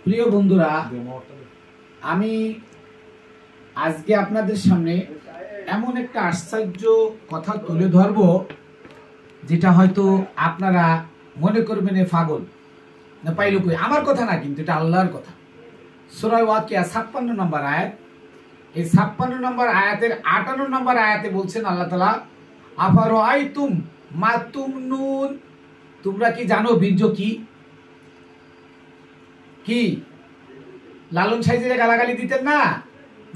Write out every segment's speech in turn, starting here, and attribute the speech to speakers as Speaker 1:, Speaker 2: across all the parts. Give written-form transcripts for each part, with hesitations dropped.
Speaker 1: প্রিয় বন্ধুরা, আমি আজকে আপনাদের সামনে এমন একটা আশ্চর্য কথা তুলে ধরব যেটা হয়তো আপনারা মনে করবেন এ পাগল না পাইল কই। আমার কথা না, কিন্তু এটা আল্লাহর কথা। সূরা ওয়াকিয়া 56 নম্বর আয়াত। এই 56 নম্বর আয়াতের 58 নম্বর আয়াতে বলছেন আল্লাহ তাআলা, আফারাআইতুম মা তুমনুন, তোমরা কি জানো বীর্য কি? কি লালন সাইজের গালাগালি দিতেন না,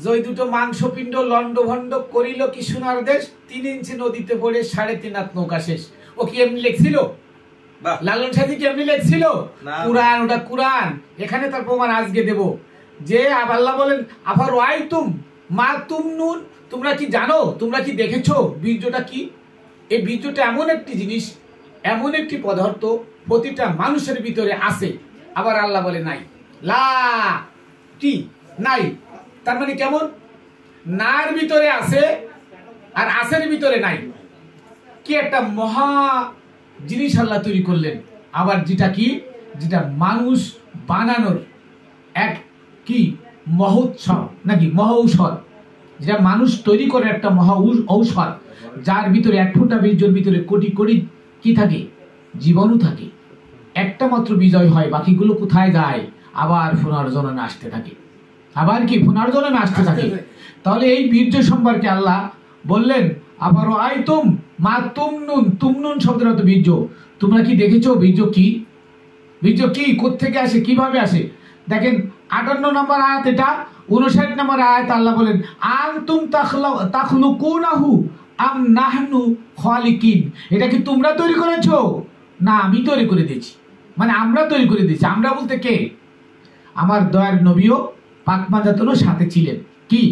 Speaker 1: যে ওই দুটো মাংসপিণ্ড লন্ডভন্ড করিল কি সোনার দেশ, 3 ইঞ্চি নদীতে পড়ে 3.5 হাত নৌকা শেষ। ও কি এমনি লেখছিল? লালন সাইজি কি এমনি লেখছিল? কুরআন, ওটা কুরআন। এখানে তার প্রমাণ আজকে দেব যে আল্লাহ বলেন আফারাআইতুম মা তুমনুন, তোমরা কি জানো, তোমরা কি দেখেছো বীর্যটা কি? এই বীর্যটা এমন একটি জিনিস, এমন একটি পদার্থ প্রতিটা মানুষের ভিতরে আছে। আবার আল্লাহ বলে নাই, লা কি নাই। তার মানে কেমন? নার ভিতরে আছে আর আসের ভিতরে নাই। কি একটা মহা জিনিস আল্লাহ তৈরি করলেন। আবার যেটা কি, যেটা মানুষ বানানোর এক কি মহোৎসব নাকি মহৌষধ, যেটা মানুষ তৈরি করে একটা মহা ঔষধ, যার ভিতরে 1 ফোঁটা বীর্যের ভিতরে কোটি কোটি কি থাকে? জীবাণু থাকে। একটা মাত্র বিজয় হয়, বাকিগুলো কোথায় যায়? আবার পুনর্জন্মে আসতে থাকে। আবার কি পুনর্জন্মে আসতে থাকে। তাহলে এই বীর্য সম্পর্কে আল্লাহ বললেন আফারাআইতুম মা তুমনুন, তুমনুন শব্দের অর্থ বীর্য। তোমরা কি দেখেছো বীর্য কি? বীর্য কি, কোত্থেকে আসে, কিভাবে আসে? দেখেন 58 নম্বর আয়াত, এটা 59 নম্বর আয়াত আল্লাহ বলেন আনতুম তাখলুকুনাহু আম নাহনু খালিকিন, এটা কি তোমরা তৈরি করেছো না আমি তৈরি করে দিয়েছি? মানে আমরা তৈরি করে দিয়েছি। আমরা বলতে কে? আমার দয়ার নবীও পাক পাঞ্জাতনের সাথে ছিলেন। কি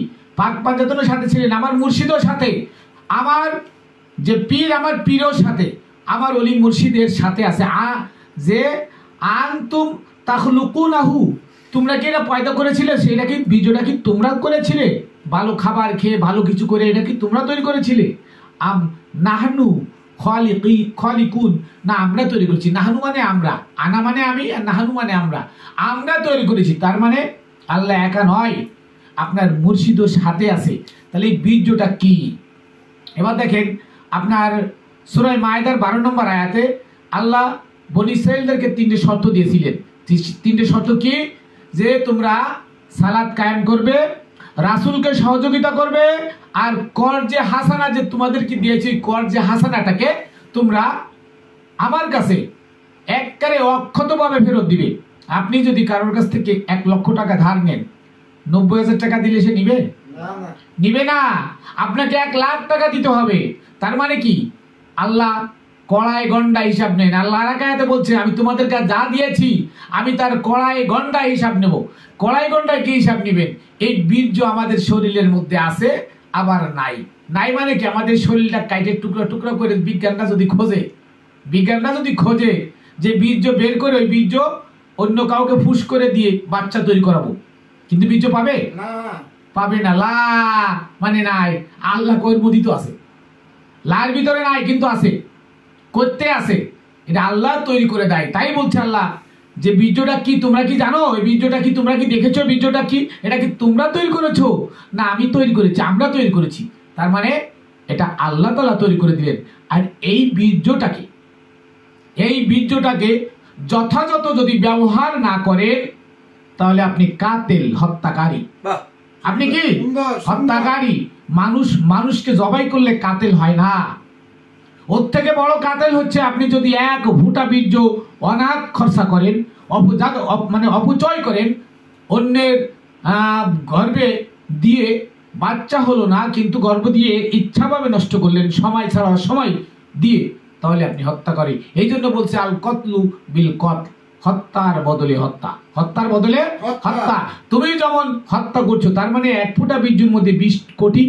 Speaker 1: পাক পাঞ্জাতনের সাথে ছিলেন? আমার মুর্শিদের সাথে, আমার যে পীর, আমার পীরের সাথে, আমার অলি মুর্শিদের সাথে আছে। যে আনতুম তাখলুকুনাহু, তোমরা কি এটা পয়দা করেছিলে? সেটা কি বীর্যটা কি তোমরা করেছিলে? ভালো খাবার খেয়ে ভালো কিছু করে এটা কি তোমরা তৈরি করেছিলে? আম নাহনু খালিকুন, না আমরা তৈরি করেছি। নাহনু মানে আমরা, আনা মানে আমি, আর নাহনু মানে আমরা। আমরা তৈরি করেছি। তার মানে আল্লাহ একা নয়, আপনার মুর্শিদও সাথে আছে। তাহলে এই বীর্যটা কি? এবার দেখেন আপনার সূরা মায়েদার 12 নম্বর আয়াতে আল্লাহ বনী ইসরাঈলদেরকে 3টে শর্ত দিয়েছিলেন। 3টে শর্ত কি? যে তোমরা সালাত কায়েম করবে, রাসূলকে সহযোগিতা করবে, আর কর যে হাসানা যে তোমাদেরকে দিয়েছি, কর যে হাসানাটাকে তোমরা আমার কাছে একবারে অক্ষতভাবে ফেরত দিবে। আপনি যদি কারোর কাছ থেকে 1 লক্ষ টাকা ধার নেন, 90,000 টাকা দিলে সে নিবে? নিবে না। আপনাকে 1 লাখ টাকা দিতে হবে। তার মানে কি? আল্লাহ কড়াই গন্ডা হিসাব নেন। আল্লাহ আয়াতে বলছে আমি তোমাদের কাছে যা দিয়েছি আমি তার কড়াই গন্ডা হিসাব নেব। কড়াই গন্ডা কি হিসাব নেবেন? এই বীর্য আমাদের শরীরের মধ্যে আছে, আবার নাই। নাই মানে কি? আমাদের শরীরটা কাইটে টুকরা টুকরা করে বিজ্ঞানটা যদি খোঁজে যে বীর্য বের করে ওই বীর্য অন্য কাউকে ফুস করে দিয়ে বাচ্চা তৈরি করাবো, কিন্তু বীর্য পাবে না? পাবে না। লা মানে নাই। আল্লাহ কয়ের মধ্যে তো আছে, লার ভিতরে নাই কিন্তু আছে। করতে আছে, এটা আল্লাহ তৈরি করে দেয়। তাই বলছে আল্লাহ যে বীর্যটা কি তোমরা কি জানো? এই বীর্যটা কি তোমরা কি দেখেছো? বীর্যটা কি? এটা কি তোমরা তৈরি করেছো না আমি তৈরি করেছি? আমরা তৈরি করেছি। তার মানে এটা আল্লাহ তাআলা তৈরি করে দিলেন। আর এই বীর্যটাকে যথাযথ যদি ব্যবহার না করেন তাহলে আপনি কাতেল, হত্যাকারী। আপনি কি হত্যাকারী? মানুষকে জবাই করলে কাতেল হয় না। ওর থেকে বড় কাতেল হচ্ছে আপনি যদি 1 ফুটা বীর্য অনাথ খরচা করেন, মানে অপচয় করেন, অন্যের গর্ভে দিয়ে বাচ্চা হলো না কিন্তু গর্ভ দিয়ে ইচ্ছাভাবে নষ্ট করলেন, সময় ছাড়া সময় দিয়ে, তাহলে আপনি হত্যা করেন। এই জন্য বলছে আল কতলু বিল কতল, হত্যার বদলে হত্যা, হত্যার বদলে হত্যা। তুমি যেমন হত্যা করছো, তার মানে 1 ফুটা বীর্যের মধ্যে 20 কোটি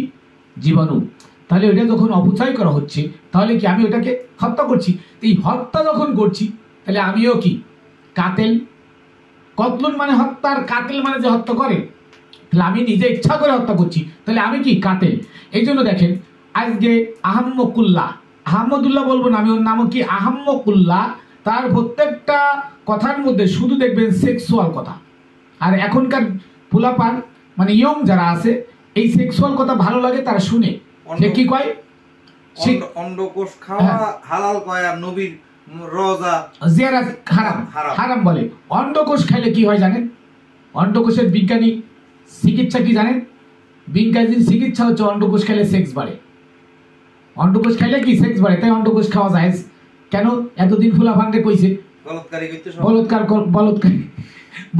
Speaker 1: জীবাণু। তাহলে ওটা যখন অপচয় করা হচ্ছে, তাহলে কি আমি ওটাকে হত্যা করছি? এই হত্যা যখন করছি তাহলে আমিও কি কাতেল? কতলুন মানে হত্যার, কাতেল মানে যে হত্যা করে। তাহলে আমি নিজে ইচ্ছা করে হত্যা করছি, তাহলে আমি কি কাতেল। এই জন্য দেখেন আজকে আহমদুল্লাহ বলবো না, আমি ওর নামও কি আহম্মকুল্লাহ, তার প্রত্যেকটা কথার মধ্যে শুধু দেখবেন সেক্সুয়াল কথা। আর এখনকার পোলাপান মানে ইয়ং যারা আছে এই সেক্সুয়াল কথা ভালো লাগে, তারা শুনে সে কি কয়
Speaker 2: অন্ডকোষ খাওয়া হালাল কয় আর নবীর রোজা
Speaker 1: জিয়ারত হারাম বলে। অন্ডকোষ খাইলে কি হয় জানেন? অন্ডকোষের বিজ্ঞানী চিকিৎসা কি জানেন? বিজ্ঞানী চিকিৎসা হচ্ছে অন্ডকোষ খাইলে সেক্স বাড়ে। অন্ডকোষ খাইলে কি সেক্স বাড়ে, তাই অন্ডকোষ খাওয়া যায়। কেন? এতদিন ফুলা ভাঙতে কইছে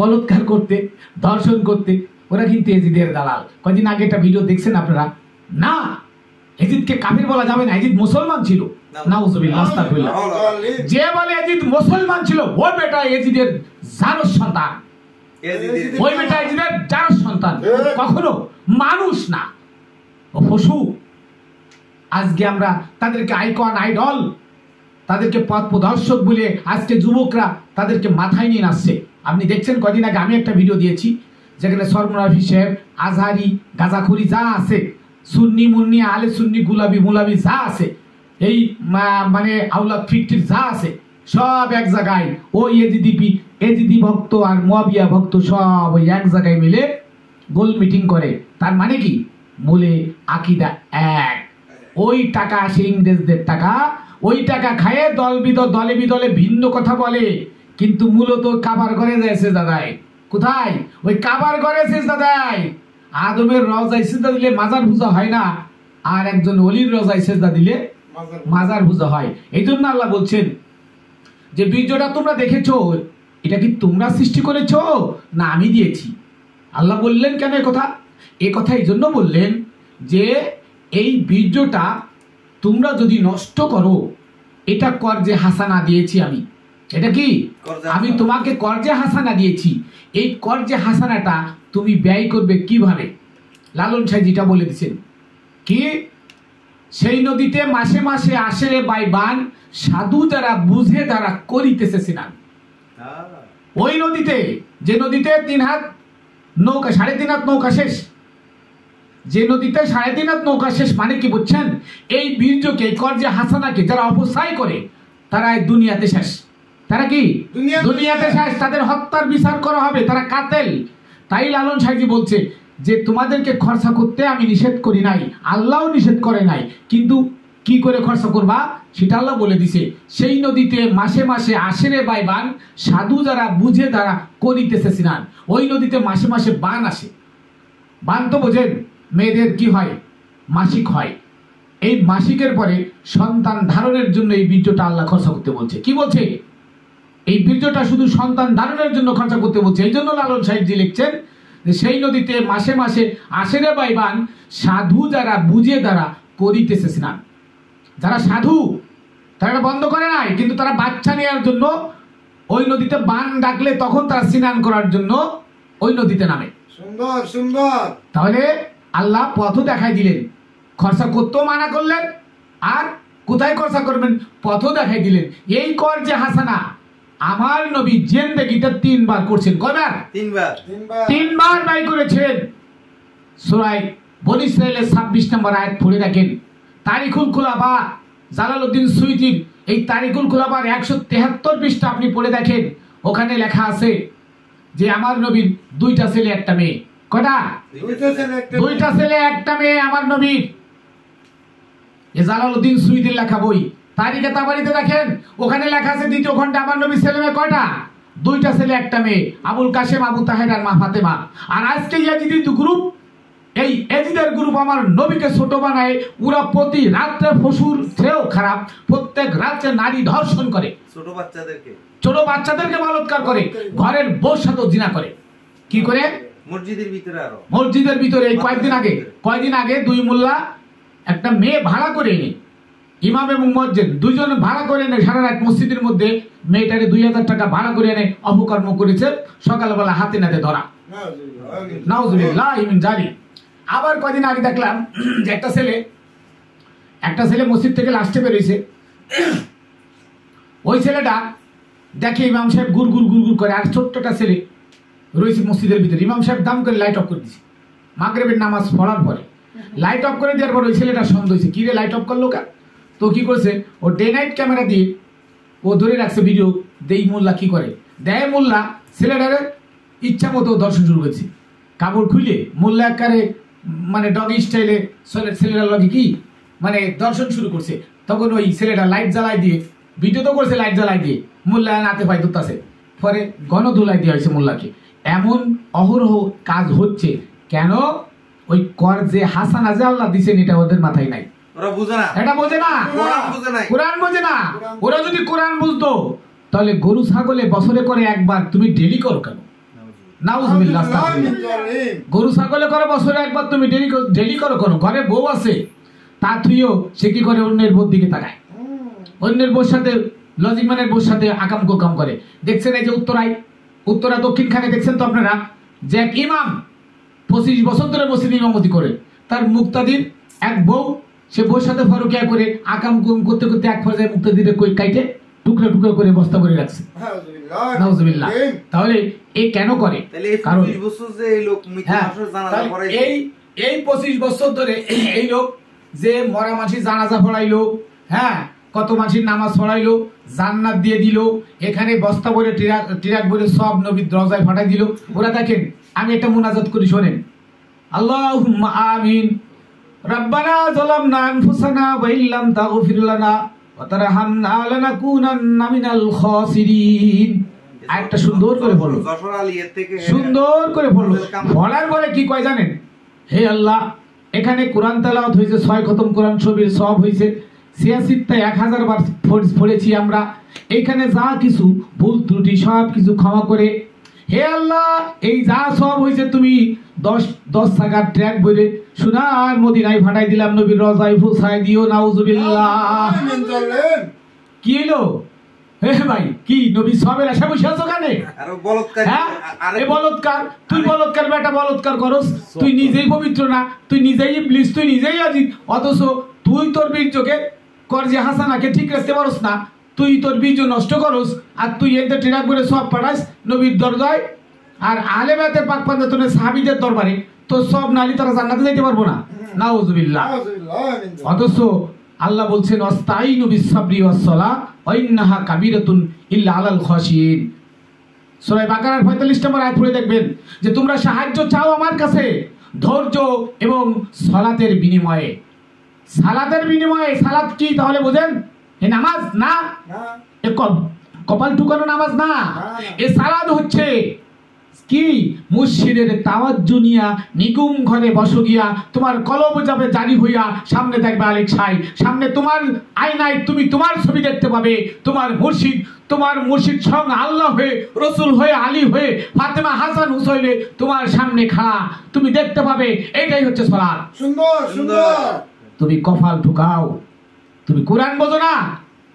Speaker 1: বলৎকার করতে, দর্শন করতে, ওরা কিন্তু এজিদের দালাল। কয়েকদিন আগে একটা ভিডিও দেখছেন আপনারা? না, এজিদকে কাফির বলা যাবে না, এজিদ মুসলমান ছিল। নাউজুবিল্লাহ, আস্তাগফিরুল্লাহ। যে বলে এজিদ মুসলমান ছিল ওই বেটা এজিদের জারস সন্তান, ওই বেটা এজিদের জারস সন্তান, কখনো মানুষ না, ও পশু। আজকে আমরা তাদেরকে আইকন, আইডল, তাদেরকে পথ প্রদর্শক বলে আজকে যুবকরা তাদেরকে মাথায় নিয়ে আসছে। আপনি দেখছেন কদিন আগে আমি একটা ভিডিও দিয়েছি যেখানে সরমুনাফি সাহেব, আজহারি, গাজাখুরি যা আছে, সুন্নি মুন্নি, আলে সুন্নি, গুলাবি মুলাবি যা আছে, এই মানে আউলাদ ফিকটির যা আছে, সব এক জায়গায় ওই এজিদি ভক্ত আর মুয়াবিয়া ভক্ত সব ওই এক জায়গায় মিলে গোল মিটিং করে। তার মানে কি? মূলে আকিদা এক। ওই টাকা আসে ইংরেজদের টাকা, ওই টাকা খায়ে দলে বিদলে ভিন্ন কথা বলে, কিন্তু মূলত কাবার ঘরে যাইছে দাদাই। কোথায়? ওই কাবার ঘরে দাদাই। আদমের রওজায় সিজদা দিলে মাজার পূজা হয় না, আর একজন ওলির রওজায় সিজদা দিলে মাজার পূজা হয়। এই জন্য আল্লাহ বলছেন যে বীর্যটা তোমরা দেখেছো, এটা কি তোমরা সৃষ্টি করেছো না আমি দিয়েছি? আল্লাহ বললেন কেন কথা? এ কথা এই জন্য বললেন যে এই বীর্যটা তোমরা যদি নষ্ট করো, এটা কর্জে হাসানা দিয়েছি আমি। এটা কি? আমি তোমাকে কর্জে হাসানা দিয়েছি। এই কর্জে হাসানাটা তুমি ব্যয় করবে কিভাবে? লালন সাহেব বলে দিচ্ছেন কি, সেই নদীতে মাসে মাসে আসে রে বাইবান, সাধু যারা বুঝে তারা করিতেছে স্নান। ওই নদীতে, যে নদীতে 3 হাত নৌকা, 3.5 হাত নৌকা শেষ, যে নদীতে 3.5 হাত নৌকা শেষ, মানে কি বুঝছেন? এই বীর্যকে, কর্জে হাসানাকে যারা অপচয় করে তারা এই দুনিয়াতে শেষ। তারা কি দুনিয়াতে শেষ, তাদের হত্যার বিচার করা হবে, তারা কাতেল। তাই লালন সাহেবজি বলছে যে তোমাদেরকে খরচা করতে আমি নিষেধ করি নাই, আল্লাহও নিষেধ করে নাই, কিন্তু কি করে খরচা করবা সেটা আল্লাহ বলে দিছে। সেই নদীতে মাসে মাসে আসে রে বাইবান, সাধু যারা বুঝে তারা করিতেছে স্নান। ওই নদীতে মাসে মাসে বান আসে। বান তো বোঝেন, মেয়েদের কি হয়? মাসিক হয়। এই মাসিকের পরে সন্তান ধারণের জন্য এই বীর্যটা আল্লাহ খরচা করতে বলছে। কি বলছে? এই বীর্যটা শুধু সন্তান ধারণের জন্য খরচা করতে বলছে। এই জন্য লালন সাহেবজি লিখছেন যে সেই নদীতে মাসে মাসে আসে রে বাইবান, সাধু যারা বুঝে তারা করিতেছে স্নান। যারা সাধু তারা বন্ধ করে নাই, কিন্তু তারা বাচ্চা নেওয়ার জন্য ওই নদীতে বান ডাকলে তখন তারা স্নান করার জন্য ওই নদীতে নামে।
Speaker 3: সুন্দর সুন্দর।
Speaker 1: তাহলে আল্লাহ পথও দেখাই দিলেন, খরচা করতেও মানা করলেন, আর কোথায় খরচা করবেন পথও দেখাই দিলেন। এই কর্জে হাসানা আমার নবী জিন্দেগিতে 3 বার করছেন। কয়বার? 3 বার ব্যয় করেছেন। সূরা বনী ইসরাঈলের 26 নম্বর আয়াত পড়ে দেখেন। তারিখুল খুলাফা জালালউদ্দিন সুয়ুতীর এই তারিখুল খুলাফার 173 পৃষ্ঠা আপনি পড়ে দেখেন। ওখানে লেখা আছে যে আমার নবীর 2টা ছেলে 1টা মেয়ে। কয়টা? 2টা ছেলে 1টা মেয়ে আমার নবীর। এ জালালউদ্দিন সুয়ুতীর লেখা বই তারিখে তাবারিতে দেখেন, ওখানে লেখা আছে 2য় খণ্ডে আমার নবীর ছেলে মেয়ে কয়টা? 2টা ছেলে 1টা মেয়ে, আবুল কাসেম, আবু তাহের আর মা ফাতেমা। আর আজকে ইয়াজিদি গ্রুপ, এই এজিদের গ্রুপ আমার নবীকে ছোট বানায়। ওরা প্রতি রাত্রে পশুর চেয়েও খারাপ, প্রত্যেক রাত্রে নারী ধর্ষণ করে, ছোট বাচ্চাদেরকে বলাৎকার করে, ঘরের বউর সাথেও জিনা করে। কি করে? মসজিদের ভিতরে। এই কয়েকদিন আগে 2 মোল্লা একটা মেয়ে ভাড়া করে এনে, ইমাম এবং মুয়াজ্জিন দুইজন ভাড়া করে এনে সারা রাত মসজিদের মধ্যে মেয়েটারে 2000 টাকা ভাড়া করে এনে অপকর্ম করেছে। সকালবেলা হাতে নাতে ধরা। নাউজুবিল্লাহ মিন যালিক। আবার কয়দিন আগে দেখলাম যে একটা ছেলে মসজিদ থেকে লাস্টে বেরিয়েছে। ওই ছেলেটা দেখে ইমাম সাহেব গুড় গুড় গুড় গুড় করে, আর ছোট্টটা ছেলে রয়েছে মসজিদের ভিতরে। ইমাম সাহেব দাম করে লাইট অফ করে দিয়েছে। মাগরিবের নামাজ পড়ার পরে লাইট অফ করে দেওয়ার পর ওই ছেলেটা সন্দেহ হয়েছে, কি রে লাইট অফ করলো কেন? তো কি করছে, ও ডে নাইট ক্যামেরা দিয়ে ও ধরে রাখছে ভিডিও, দেই মোল্লা কি করে, দেয় মোল্লা ছেলেটারে ইচ্ছা মতো দর্শন শুরু করছে, কাপড় খুলে মোল্লা একারে মানে ডগ স্টাইলে ছেলেটার লগে কি মানে দর্শন শুরু করছে। তখন ওই ছেলেটা লাইট জ্বালাই দিয়ে, ভিডিও তো করছে লাইট জ্বালাই দিয়ে, মোল্লা নাতে পাই ধরতেছে, পরে গণ ধুলাই দেওয়া হয়েছে মোল্লাকে। এমন অহরহ কাজ হচ্ছে কেন? ওই কর যে হাসানা যে আল্লাহ দিচ্ছেন এটা ওদের মাথায় নাই,
Speaker 2: ওরা বুঝে না,
Speaker 1: এটা বোঝে না, কোরআন বোঝে না। ওরা যদি কোরআন বুঝতো তাহলে গরু ছাগলে বছরে করে একবার তুমি ডেলি করো কেন? নাউজুবিল্লাহ। গরু ছাগলে করে বছরে একবার তুমি ডেলি করো কেন? ঘরে বউ আছে তা তুইও সে কি করে অন্যের বউর দিকে তাকায়, অন্যের বউর সাথে লজিক ম্যানের বউর সাথে আকাম কোকাম করে। দেখছেন এই যে উত্তরা দক্ষিণ খানে দেখছেন তো আপনারা, যে এক ইমাম 25 বছর ধরে মসজিদে ইমামতি করে, তার মুক্তাদির এক বউ, সে বউর সাথে ফরকিয়া করে আকাম কুম করতে করতে এক পর্যায়ে মুক্তাদিরে কই কাইটে টুকরা টুকরা করে বস্তা করে রাখছে। নাউজুবিল্লাহ। তাহলে এই কেন করে? কারণ এই 25 বছর ধরে এই লোক যে মরা মাসি জানাজা পড়াইলো, হ্যাঁ কত মাসির নামাজ পড়াইলো, জান্নাত দিয়ে দিল, এখানে বস্তা ভরে টিরাক ভরে সব নবীর দরজায় ফাটাই দিল। ওরা দেখেন, আমি একটা মুনাজাত করি শোনেন, আল্লাহুম্মা আমিন, রব্বানা যালামনা আনফুসানা ওয়া ইল্লাম তাগফির লানা ওয়া তারহামনা লানাকুনান্না মিনাল খাসিরিন। আরেকটা সুন্দর করে বলো, সুন্দর করে বলো। বলার পরে কি কয় জানেন? হে আল্লাহ, এখানে কোরআন তেলাওয়াত হয়েছে, 6 খতম কোরআন শরীফের সব হয়েছে, 86টা 1000 বার পড়েছি আমরা, এইখানে যা কিছু ভুল ত্রুটি সব কিছু ক্ষমা করে, হে আল্লাহ এই যা সব হয়েছে তুমি 10 টাকার ট্র্যাক বইরে সোনার মদিনায় ভাটাই দিলাম, নবীর রওজায় পৌঁছায় দিও। নাউজুবিল্লাহ। কি হলো হে ভাই, কি নবী সবের আশা বসে আছো কানে? এ বলৎকার, তুই বলৎকার বেটা, বলৎকার করস, তুই নিজেই পবিত্র না, তুই নিজেই ইবলিস, তুই নিজেই আজিব, অথচ তুই তোর বীর্যকে কর যে হাসানাকে ঠিক রাখতে পারস না, তুই তোর বীর্য নষ্ট করস, আর তুই এতে ট্রেনাক করে সব পাঠাস নবীর দরজায়, আর আহলে বায়তের পাক পাঞ্জাতনের সাহাবীদের দরবারে তো সব নালি তারা জান্নাতে যাইতে পারবো না। নাউজুবিল্লাহ। অথচ আল্লাহ বলছেন ওয়াস্তাইনু বিস-সাবরি ওয়াস-সালাহ ওয়া ইন্নাহা কাবীরাতুন ইল্লা আলাল খাশিয়িন। সূরা বাকারার 45 নম্বর আয়াত পড়ে দেখবেন যে তোমরা সাহায্য চাও আমার কাছে ধৈর্য এবং সালাতের বিনিময়ে। সালাতের বিনিময়ে, সালাত কি তাহলে বোঝেন? এ নামাজ না, এ কপাল টুকানো নামাজ না, এ সালাত হচ্ছে কি মুর্শিদের তাওয়াজ্জু নিয়া নিগুম ঘরে বসো গিয়া, তোমার কলব যাবে জারি হইয়া, সামনে দেখবে আলেক সাই, সামনে তোমার আয়নায় তুমি তোমার ছবি দেখতে পাবে, তোমার মুর্শিদ সং আল্লাহ হয়ে, রসুল হয়ে, আলী হয়ে, ফাতেমা হাসান হুসাইনে তোমার সামনে খাড়া, তুমি দেখতে পাবে। এটাই হচ্ছে সালাত। সুন্দর সুন্দর। তুমি কপাল ঢুকাও, তুমি কোরআন বোঝো না?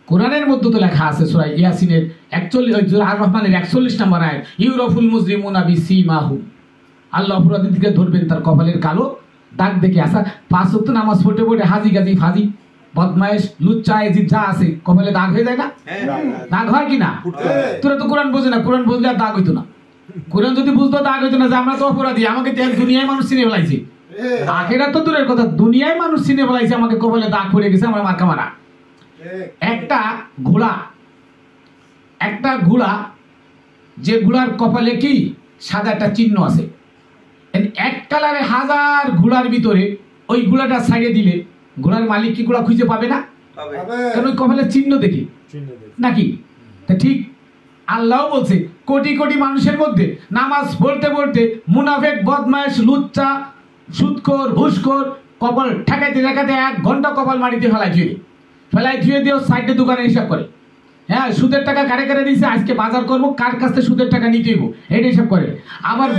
Speaker 1: কোরআনের মধ্যে তো লেখা আছে সূরা ইয়াসিনের 41 আর রহমানের 41 নম্বর আয়াত, ইউরাফুল মুজরিমুনা বিসীমাহুম, আল্লাহ অপরাধীকে ধরবেন তার কপালের কালো দাগ দেখে। আসা 5 ওয়াক্ত নামাজ পড়তে পড়তে হাজি গাজি ফাজি বদমাইশ লুচ্চা এজিদ যা আছে কপালে দাগ হয়ে যায় না? দাগ হয় কি না? তোরা তো কোরআন বোঝে না, কোরআন বুঝলে আর দাগ হইতো না। কোরআন যদি বুঝতো দাগ হইতো না, যে আমরা তো অপরাধী, আমাকে দুনিয়ায় মানুষ চিনে ফেলাইছে, আখেরাত তো দূরের কথা, দুনিয়ায় মানুষ চিনে ফেলাইছে, আমাকে কপালে দাগ পড়ে গেছে, আমরা মার্কা মারা। একটা ঘোড়া যে ঘোড়ার কপালে কি সাদা একটা চিহ্ন আছে, এক কালারে 1000 ঘোড়ার ভিতরে ওই ঘোড়াটা ছাড়িয়ে দিলে ঘোড়ার মালিক কি ঘোড়া খুঁজে পাবে না? কারণ ওই কপালের চিহ্ন দেখে নাকি? তা ঠিক আল্লাহ বলছে কোটি কোটি মানুষের মধ্যে নামাজ পড়তে পড়তে মুনাফেক বদমাইশ লুচ্চা সুদখোর ঘুষখোর কপাল ঠেকাইতে ঠেকাইতে 1 ঘন্টা কপাল মাটিতে ফেলাই ধুয়ে দিয়েও সাইডে দোকানে হিসাব করে, হ্যাঁ সুদের টাকা কারে কারে দিয়েছে, আজকে বাজার করবো, কার কাছ থেকে সুদের টাকা নিতে হইব, এটা হিসাব করে। আবার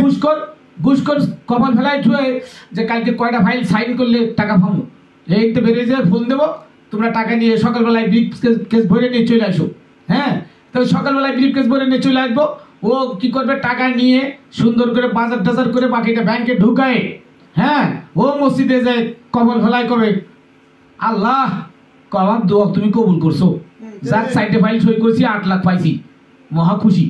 Speaker 1: ঘুষখোর কপাল ফেলাই ধুয়ে যে কালকে কয়টা ফাইল সাইন করলে টাকা পাবো, এই তো বেরিয়ে যায়, ফোন দেবো, তোমরা টাকা নিয়ে সকালবেলায় ব্রিফ কেস ভরে নিয়ে চলে আসো। হ্যাঁ, তাহলে সকালবেলায় ব্রিফ কেস ভরে নিয়ে চলে আসবো, ও কি করবে, টাকা নিয়ে সুন্দর করে বাজার টাজার করে বাকিটা ব্যাংকে ঢুকায়, হ্যাঁ ও মসজিদে যায় কপাল ফেলাই করবে, আল্লাহ আমার দোয়া তুমি কবুল করছো, যার সাইডে ফাইল সই করছি 8 লাখ পাইছি, মহা খুশি।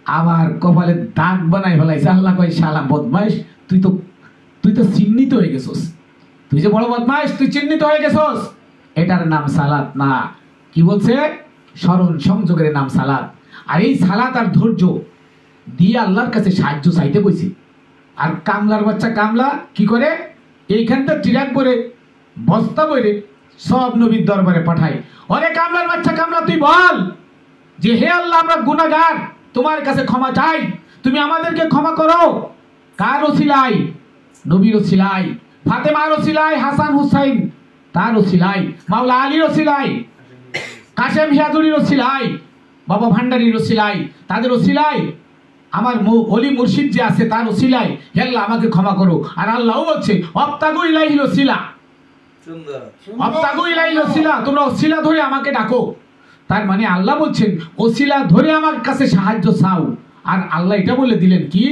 Speaker 1: আবার কপালে দাগ বানাই ফেলাইছে, আল্লাহ কয় শালা বদমাইশ, তুই তো চিহ্নিত হয়ে গেছস, তুই যে বড় বদমাইশ, তুই চিহ্নিত হয়ে গেছস, এটার নাম সালাত না। কি বলছে? স্মরণ সংযোগের নাম সালাত। আর এই সালাত আর ধৈর্য দিয়ে আল্লাহর কাছে সাহায্য চাইতে কইছি। আর কামলার বাচ্চা কামলা কি করে? এইখানটা ট্রাক করে বস্তা বইরে সব নবীর দরবারে পাঠায়। অরে কামলার বাচ্চা কামলা, তুই বল যে হে আল্লাহ, আমরা গুনাহগার, তোমার কাছে ক্ষমা চাই, তুমি আমাদেরকে ক্ষমা করো। কার ওসিলায়? নবীর ওসিলায়, ফাতেমার ওসিলায়, হাসান হুসাইন তার ওসিলায়, মাওলা আলীর ওসিলায়, কাশেম হিয়াজুরির ওসিলায়, বাবা ভান্ডারীর ওসিলায়, তাদের ওসিলায়, আমার অলি মুর্শিদ যে আছে তার ওসিলায় হে আল্লাহ আমাকে ক্ষমা করো। আর আল্লাহ বলছে অবতাগু ইলাইহিল ওসিলা, অবতাগু ইলাইহিল ওসিলা, তোমরা ওসিলা ধরে আমাকে ডাকো। তার মানে আল্লাহ বলছেন ওসিলা ধরে আমার কাছে সাহায্য চাও। আর আল্লাহ এটা বলে দিলেন কি?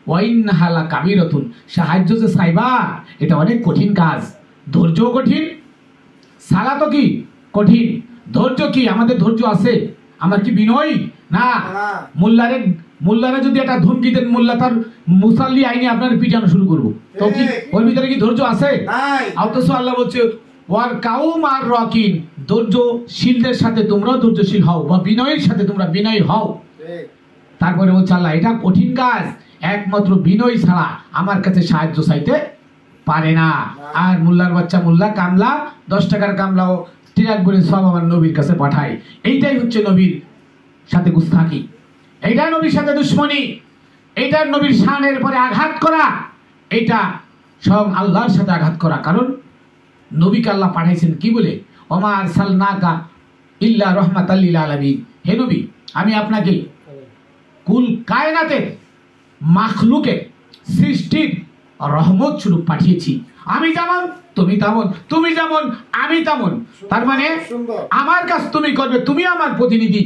Speaker 1: ওয়াইন্নাহা লাকাবীরাতুন, সাহায্য যে চাইবা এটা অনেক কঠিন কাজ। ধৈর্য কঠিন, সালাতও কি কঠিন, ধৈর্য কি? আমাদের ধৈর্য আছে? আমার কি বিনয় না? মোল্লারে যদি একটা ধমকি দেন, মোল্লা তার মুসাল্লি আইনে আপনার পিটানো শুরু করবো, তো কি ওর ভিতরে কি ধৈর্য আছে? অথচ আল্লাহ বলছে ওয়ার কাউম আর রকিন, ধৈর্যশীলদের সাথে তোমরাও ধৈর্যশীল হও, বা বিনয়ের সাথে তোমরা বিনয় হও। তারপরে বলছে আল্লাহ এটা কঠিন কাজ, একমাত্র বিনয় ছাড়া আমার কাছে সাহায্য চাইতে পারে না। আর মোল্লার বাচ্চা মোল্লা কামলা 10 টাকার কামলাও ট্রাক করে সব আমার নবীর কাছে পাঠায়। এইটাই হচ্ছে নবীর সাথে গুস্তাখি, এইটা নবীর সাথে দুশ্মনী, এইটা নবীর শানের পরে আঘাত করা, এইটা সব আল্লাহর সাথে আঘাত করা। কারণ নবীকে আল্লাহ পাঠাইছেন কি বলে? ওমা আরসালনাকা ইল্লা রাহমাতাল লিল আলামিন, হে নবী আমি আপনাকে কুল কায়নাতের মাখলুকের সৃষ্টির রহমত স্বরূপ পাঠিয়েছি। আমি যেমন তুমি তেমন, তুমি যেমন আমি তেমন। তার মানে আমার কাজ তুমি করবে, তুমি আমার প্রতিনিধি।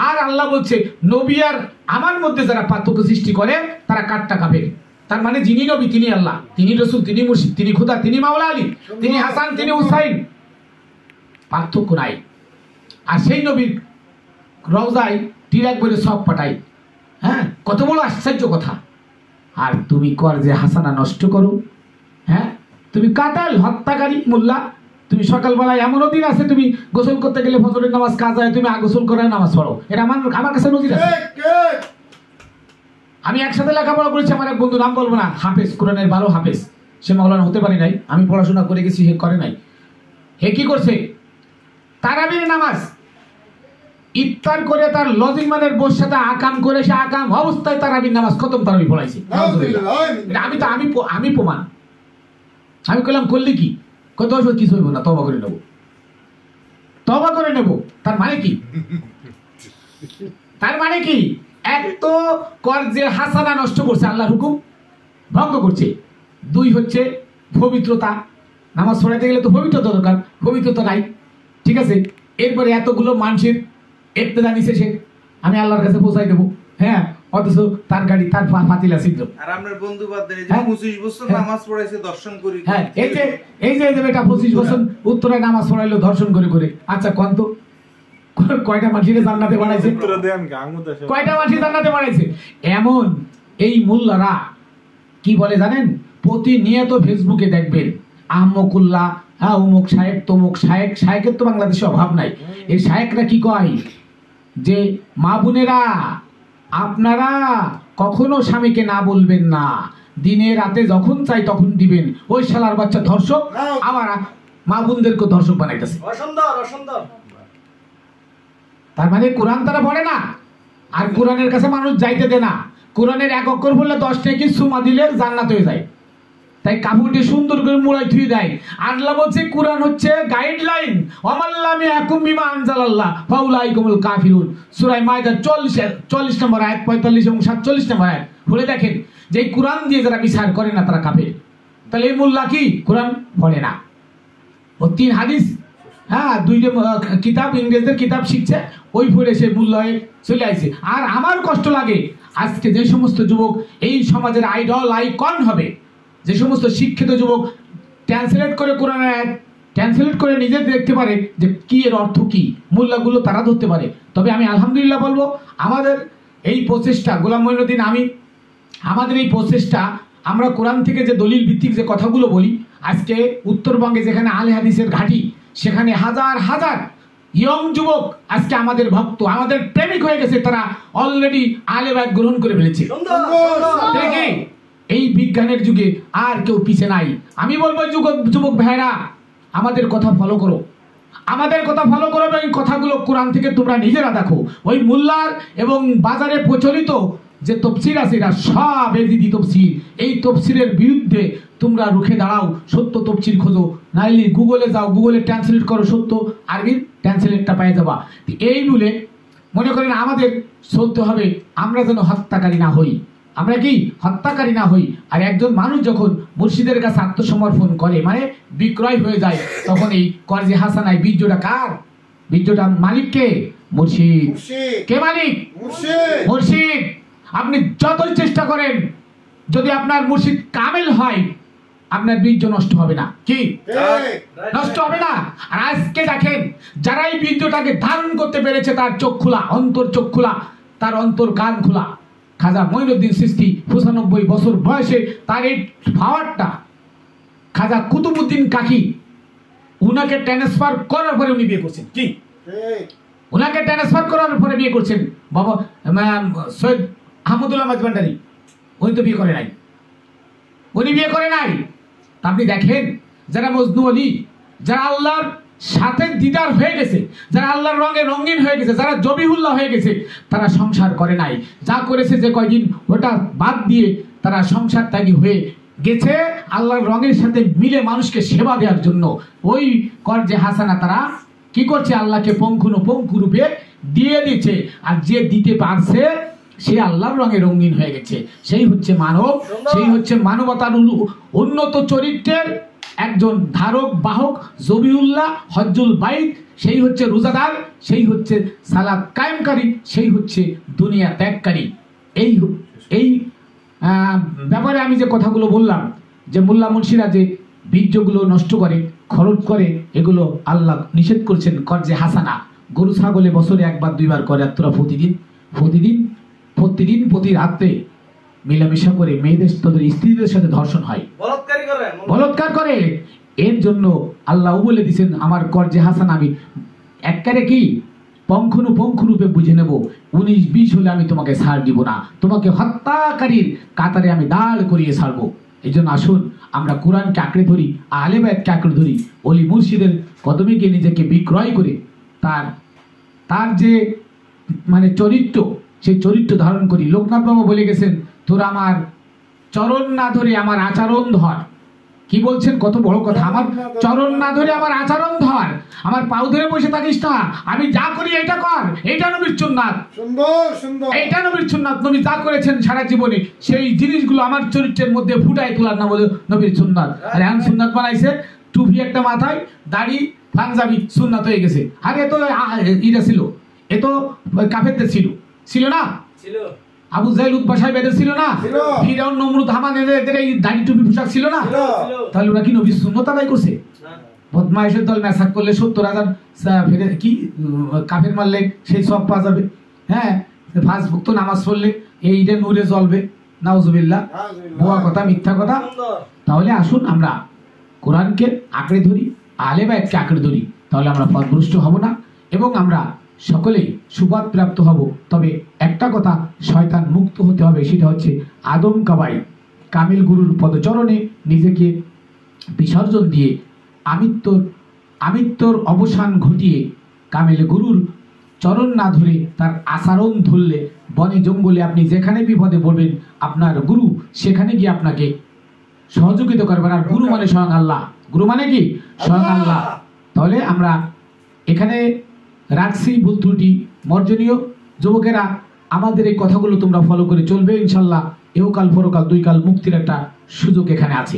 Speaker 1: আর আল্লাহ বলছে নবী আর আমার মধ্যে যারা পার্থক্য সৃষ্টি করে তারা কাটটা কাফের। তার মানে যিনি নবী তিনি আল্লাহ, তিনি রসুল, তিনি মুর্শিদ, তিনি খুদা, তিনি মাওলা আলী, তিনি হাসান, তিনি হুসাইন, পার্থক্য নাই। আর সেই নবীর রওজায় টিরাক বলে সব পাঠাই। হ্যাঁ, কত বড় আশ্চর্য কথা। আর তুমি কর যে হাসানা নষ্ট করো। হ্যাঁ, তুমি কাতাল হত্যাকারী মোল্লা। তুমি সকালবেলায় এমনও দিন আছে তুমি গোসল করতে গেলে ফজরের নামাজ কাজা হয়, তুমি গোসল করে নামাজ পড়ো। এটা আমার কাছে নজির আছে। আমি একসাথে লেখাপড়া করেছি, আমার এক বন্ধু, নাম বলবো না, হাফেজ, কোরআনের ভালো হাফেজ। সে মাওলানা হতে পারে নাই, আমি পড়াশোনা করে গেছি, হে করে নাই। হে কি করছে? তারাবির নামাজ ইফতার করে তার লজিং মানের বোর সাথে আকাম করে সে আকাম অবস্থায় তারাবির নামাজ খতম তারাবি পড়াইছে। আমি প্রমাণ। আমি কইলাম করলি কি? কত কিছু হইব না, তবা করে নেব, তবা করে নেব। তার মানে কি? তার মানে কি? এক তো কর যে হাসানা নষ্ট করছে, আল্লাহর হুকুম ভঙ্গ করছে। 2 হচ্ছে পবিত্রতা, নামাজ পড়াইতে গেলে তো পবিত্রতা দরকার, পবিত্রতা নাই। ঠিক আছে, এরপরে এতগুলো মানুষের ইবতিদা নিছে সে, আমি আল্লাহর কাছে পৌঁছাই দেবো। হ্যাঁ, অথচ তার গাড়ি, তার ফাতিলা ছিদ্র। আর আপনার বন্ধু বাদে যে 25 বছর নামাজ পড়াইছে দর্শন করি। হ্যাঁ, এই যে বেটা 25 বছর উত্তরে নামাজ পড়াইলো দর্শন করে করে। আচ্ছা কোন তো কয়টা মানুষের জান্নাতে বানাইছে? কয়টা মানুষ জান্নাতে বানাইছে? এমন এই মোল্লারা কি বলে জানেন? প্রতিনিয়ত ফেসবুকে দেখবেন আহমকুল্লাহ, হ্যাঁ অমুক শায়েক তমুক শায়েক। শায়েকের তো বাংলাদেশে অভাব নাই। এই শায়েকরা কি কয় যে মা বোনেরা আপনারা কখনো স্বামীকে না বলবেন না, দিনে রাতে যখন চাই তখন দিবেন। ওই শালার বাচ্চা ধর্ষক আবার মা বোনদেরকে ধর্ষক বানাইতেছে। তার মানে কোরআন তারা পড়ে না, আর কোরআনের কাছে মানুষ যাইতে দেয় না। কোরআনের 1 অক্ষর বললে 10 টাকা সুমা দিলে জান্নাত হয়ে যায়। তাই কাপড়টি সুন্দর করে মোড়াই থুই দেয়। আল্লাহ বলছে কোরআন হচ্ছে গাইডলাইন। ওয়ামাল্লামি আকুম বিমা আনজালাল্লাহ ফাউলাইকুমুল কাফিরুন। সূরা মাইদা 40 নম্বর আয়াত, 45 এবং 47 নম্বর আয়াত পড়ে দেখেন যে কোরআন দিয়ে যারা বিচার করে না তারা কাফের। তাহলে এই মোল্লা কি কোরআন পড়ে না? ও 3 হাদিস, হ্যাঁ 2টা কিতাব, ইংরেজদের কিতাব শিখছে, ওই পড়ে সে মূল্যায় চলে আসছে। আর আমার কষ্ট লাগে আজকে যে সমস্ত যুবক এই সমাজের আইডল আইকন হবে, যে সমস্ত শিক্ষিত যুবক ট্রান্সলেট করে কোরআনের আয়াত ট্রান্সলেট করে নিজে দেখতে পারে যে কি এর অর্থ কি, মূল্যগুলো তারা ধরতে পারে। তবে আমি আলহামদুলিল্লাহ বলবো আমাদের এই প্রচেষ্টা, গোলাম মঈনুদ্দিন, আমাদের এই প্রচেষ্টা, আমরা কোরআন থেকে যে দলিল ভিত্তিক যে কথাগুলো বলি, আজকে উত্তরবঙ্গে যেখানে আলে হাদিসের ঘাঁটি, সেখানে হাজার হাজার ইয়ং যুবক আজকে আমাদের ভক্ত, আমাদের প্রেমিক হয়ে গেছে, তারা অলরেডি আলেবাদ গ্রহণ করে ফেলেছে। দেখে এই বিজ্ঞানের যুগে আর কেউ পিছে নাই। আমি বলবো যুবক ভাইরা, আমাদের কথা ফলো করো, আমাদের কথা ফলো করো, এবং এই কথাগুলো কোরআন থেকে তোমরা নিজেরা দেখো। ওই মোল্লার এবং বাজারে প্রচলিত যে তফসির আছে, এটা সব এজিদি তফসির। এই তফসিরের বিরুদ্ধে তোমরা রুখে দাঁড়াও, সত্য তফসির খোঁজো, নাইলে গুগলে যাও, গুগলে ট্রান্সলেট করো, সত্য আরবির ট্রান্সলেটটা পেয়ে যাবা। এই বলে মনে করেন আমাদের চলতে হবে, আমরা যেন হত্যাকারী না হই। আমরা কি হত্যাকারী না হই। আর একজন মানুষ যখন মুর্শিদের কাছে আত্মসমর্পণ করে, মানে বিক্রয় হয়ে যায়, তখন এই কর্জে হাসানায় বীর্যটা কার? বীর্যটা মালিক কে? মুর্শিদ। কে মালিক? মুর্শিদ। আপনি যতই চেষ্টা করেন, যদি আপনার মুর্শিদ কামেল হয়, আপনার বীর্য নষ্ট হবে না। কি নষ্ট হবে না? আর আজকে দেখেন, যারা এই বীর্যটাকে ধারণ করতে পেরেছে, তার চোখ খোলা, অন্তর চোখ খোলা, তার অন্তর কান খোলা। খাজা মঈনুদ্দিন চিশতি ৯৫ বছর বয়সে তার এই পাওয়ারটা, খাজা কুতুবউদ্দিন কাকি উনাকে ট্রান্সফার করার পরে উনি বিয়ে করছেন। কি উনাকে ট্রান্সফার করার পরে বিয়ে করছেন বাবা সৈয়দ আহমদুল্লাহ মাজভান্ডারি। উনি তো বিয়ে করে নাই, উনি বিয়ে করে নাই। আপনি দেখেন, যারা মজনু আলী, যারা আল্লাহর সাথে দিদার হয়ে গেছে, যারা আল্লাহর রঙে রঙিন হয়ে গেছে, যারা জবিহুল্লাহ হয়ে গেছে, তারা সংসার করে নাই। যা করেছে যে কয়দিন, ওটা বাদ দিয়ে তারা সংসার ত্যাগী হয়ে গেছে আল্লাহর রঙের সাথে মিলে মানুষকে সেবা দেওয়ার জন্য। ওই কর্জে হাসানা তারা কি করছে? আল্লাহকে পঙ্খু রূপে দিয়ে দিচ্ছে। আর যে দিতে পারছে, সে আল্লাহর রঙে রঙিন হয়ে গেছে। সেই হচ্ছে মানব, সেই হচ্ছে মানবতার উন্নত চরিত্রের একজন ধারক বাহক, জবিউল্লাহ, হজ্জুল বাইত। সেই হচ্ছে রোজাদার, সেই হচ্ছে সালাত কায়েমকারী, সেই হচ্ছে দুনিয়া ত্যাগকারী। এই ব্যাপারে আমি যে কথাগুলো বললাম, যে মোল্লা মুন্সিরা যে বীর্যগুলো নষ্ট করে, খরচ করে, এগুলো আল্লাহ নিষেধ করছেন। কর্জে হাসানা গরু ছাগলে বছরে একবার দুইবার করে, আর তোরা প্রতিদিন প্রতি রাত্রে মেলামেশা করে মেয়েদের, তাদের স্ত্রীদের সাথে ধর্ষণ হয়, বলৎকার করে। এর জন্য আল্লাহ বলে দিচ্ছেন, আমার কর্জে হাসান আমি একবারে কি পঙ্খু রূপে বুঝে নেব। ১৯-২০ হলে আমি তোমাকে ছাড় দিব না, তোমাকে হত্যাকারীর কাতারে আমি দাঁড় করিয়ে ছাড়বো। এই জন্য আসুন আমরা কোরআনকে আঁকড়ে ধরি, আহলে বায়াতকে আঁকড়ে ধরি, অলি মুর্শিদের কদমে গিয়ে নিজেকে বিক্রয় করে তার যে মানে চরিত্র, সেই চরিত্র ধারণ করি। লোকনাথ বাবা বলে গেছেন, তোর আমার চরণ না ধরে আমার আচরণ ধর। কি বলছেন? কত বড় কথা! আমার চরণ না ধরে আমার আচরণ ধর, আমার পাও ধরে বসে থাকিস না, আমি যা করি এটা কর। এটা নবীর সুন্নাত, এইটা নবীর সুন্নাত। নবী যা করেছেন সারা জীবনে, সেই জিনিসগুলো আমার চরিত্রের মধ্যে ফুটাই তোলার নাম হলো নবীর সুন্নাত। আর এখন সুন্নাত বানাইছে, টুপি একটা মাথায়, দাড়ি, পাঞ্জাবি, সুন্নাত হয়ে গেছে। আর এ তো ইটা ছিল, এ তো কাফেরদের ছিল না? আবু জাহেল উতবা সাহেব এদের ছিল না? ফিরআউন, নমরুদ, হামান এদের এই দাড়ি টুপি পোশাক ছিল না? তাহলে ওরা কি নবীর সুন্নাত আদায় করছে? বদমাইশের দল ম্যাসাক করলে ৭০,০০০ কি কাফের মারলে সেই সব পাওয়া যাবে। হ্যাঁ, পাঁচ ওয়াক্ত নামাজ পড়লে এইটা নূরে জ্বলবে। নাউজুবিল্লাহ, ভুয়া কথা, মিথ্যা কথা। তাহলে আসুন আমরা কোরআনকে আঁকড়ে ধরি, আহলে বায়াতকে আঁকড়ে ধরি, তাহলে আমরা পথভ্রষ্ট হব না এবং আমরা সকলেই সুবাদ প্রাপ্ত হব। তবে একটা কথা, শয়তান মুক্ত হতে হবে, সেটা হচ্ছে আদম কাবাই কামিল গুরুর পদচরণে নিজেকে বিসর্জন দিয়ে আমিত্বর অবসান ঘটিয়ে কামিল গুরুর চরণ না ধরে তার আচরণ ধরলে, বনে জঙ্গলে আপনি যেখানে বিপদে পড়বেন, আপনার গুরু সেখানে গিয়ে আপনাকে সহযোগিতা করবেন। আর গুরু মানে স্বয়ং আল্লাহ। গুরু মানে কি? স্বয়ং আল্লাহ। তাহলে আমরা এখানে রাখছি, ভুল ত্রুটি মর্জনীয়। যুবকেরা, আমাদের এই কথাগুলো তোমরা ফলো করে চলবে, ইনশাল্লাহ এহকাল পরকাল দুই কাল মুক্তির একটা সুযোগ এখানে আছে।